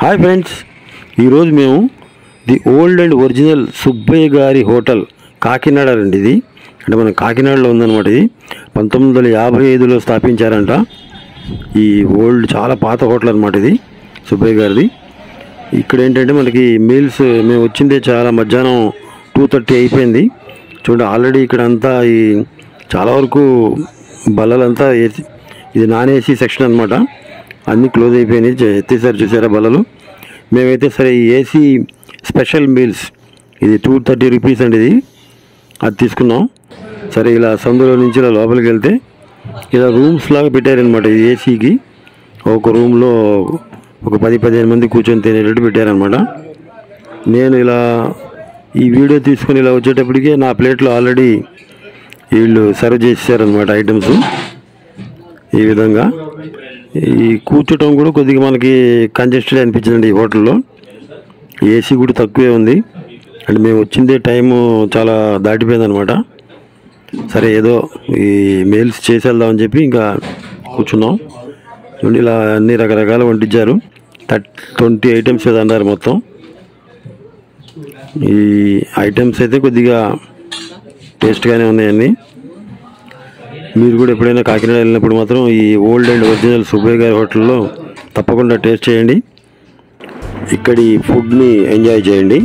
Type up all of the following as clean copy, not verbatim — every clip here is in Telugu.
హాయ్ ఫ్రెండ్స్, ఈరోజు మేము the old and original Subbaiah గారి హోటల్ కాకినాడ అండి. ఇది అంటే మన కాకినాడలో ఉందన్నమాట. ఇది 1955లో స్థాపించారంట. ఈ ఓల్డ్ చాలా పాత హోటల్ అనమాట ఇది సుబ్బయ్య గారిది. ఇక్కడ ఏంటంటే మనకి మీల్స్ మేము వచ్చిందే చాలా మధ్యాహ్నం 2:30 అయిపోయింది. చూడండి, ఆల్రెడీ ఇక్కడ అంతా ఈ చాలా వరకు బల్లలంతా ఏసీ, ఇది నాన్ ఏసీ సెక్షన్ అనమాట. అన్నీ క్లోజ్ అయిపోయినాయి, ఎత్తేసారి చూసారా బల్లలు. మేమైతే సరే ఈ ఏసీ స్పెషల్ మీల్స్ ఇది 230 రూపీస్ అండి. ఇది అది తీసుకున్నాం. సరే ఇలా సందులో నుంచి ఇలా లోపలికి వెళ్తే ఇలా రూమ్స్ లాగా పెట్టారనమాట. ఈ ఏసీకి ఒక రూమ్లో ఒక 10-15 మంది కూర్చొని తినేటట్టు పెట్టారనమాట. నేను ఇలా ఈ వీడియో తీసుకుని ఇలా వచ్చేటప్పటికే నా ప్లేట్లో ఆల్రెడీ వీళ్ళు సర్వ్ చేసేసారనమాట ఐటమ్స్. ఈ విధంగా ఈ కూర్చోటం కూడా కొద్దిగా మనకి కంజెస్టెడ్ అనిపించిందండి ఈ హోటల్లో. ఏసీ కూడా తక్కువే ఉంది. అంటే మేము వచ్చిందే టైము చాలా దాటిపోయిందనమాట. సరే ఏదో ఈ మీల్స్ చేసి వెళ్దామని చెప్పి ఇంకా కూర్చున్నాం. చూడండి, ఇలా అన్ని రకరకాలు వండించారు. 20 ఐటమ్స్ ఏదో అన్నారు మొత్తం. ఈ ఐటమ్స్ అయితే కొద్దిగా టేస్ట్గానే ఉన్నాయన్నీ. మీరు కూడా ఎప్పుడైనా కాకినాడ వెళ్ళినప్పుడు మాత్రం ఈ ఓల్డ్ అండ్ ఒరిజినల్ సుబ్బయ్య గారి హోటల్లో తప్పకుండా టేస్ట్ చేయండి. ఇక్కడి ఫుడ్ని ఎంజాయ్ చేయండి.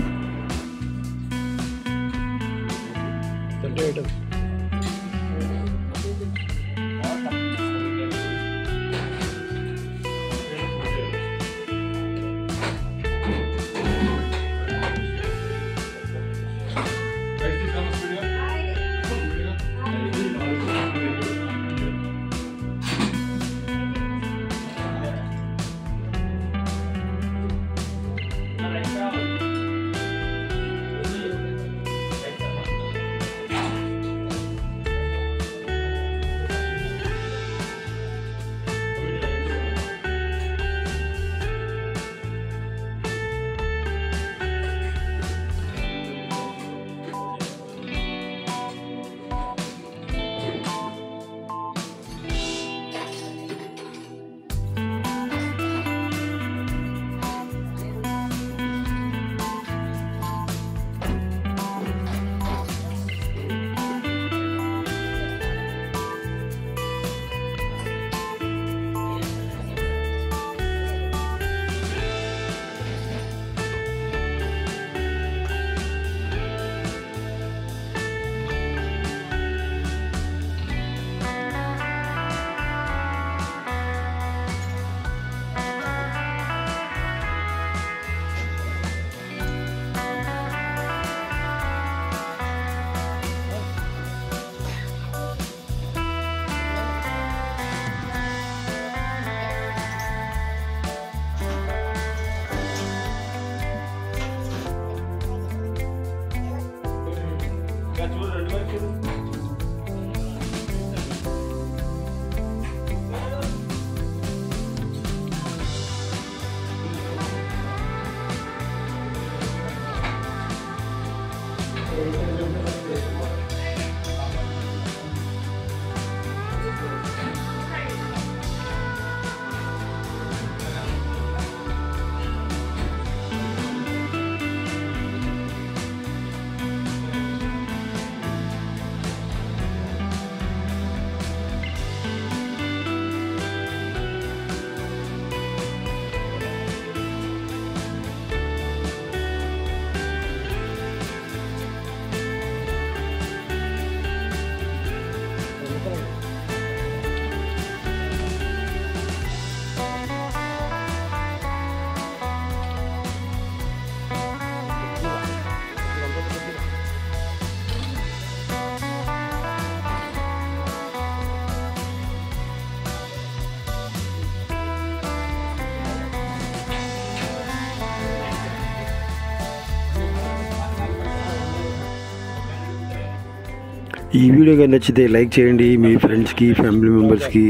ఈ వీడియో కానీ నచ్చితే లైక్ చేయండి. మీ ఫ్రెండ్స్కి, ఫ్యామిలీ మెంబర్స్కి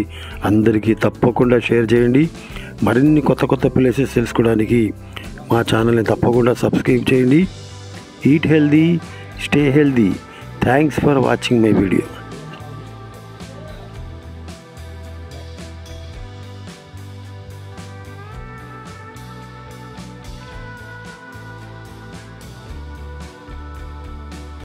అందరికీ తప్పకుండా షేర్ చేయండి. మరిన్ని కొత్త ప్లేసెస్ తెలుసుకోవడానికి మా ఛానల్ని తప్పకుండా సబ్స్క్రైబ్ చేయండి. Eat healthy, stay healthy. Thanks for watching my video.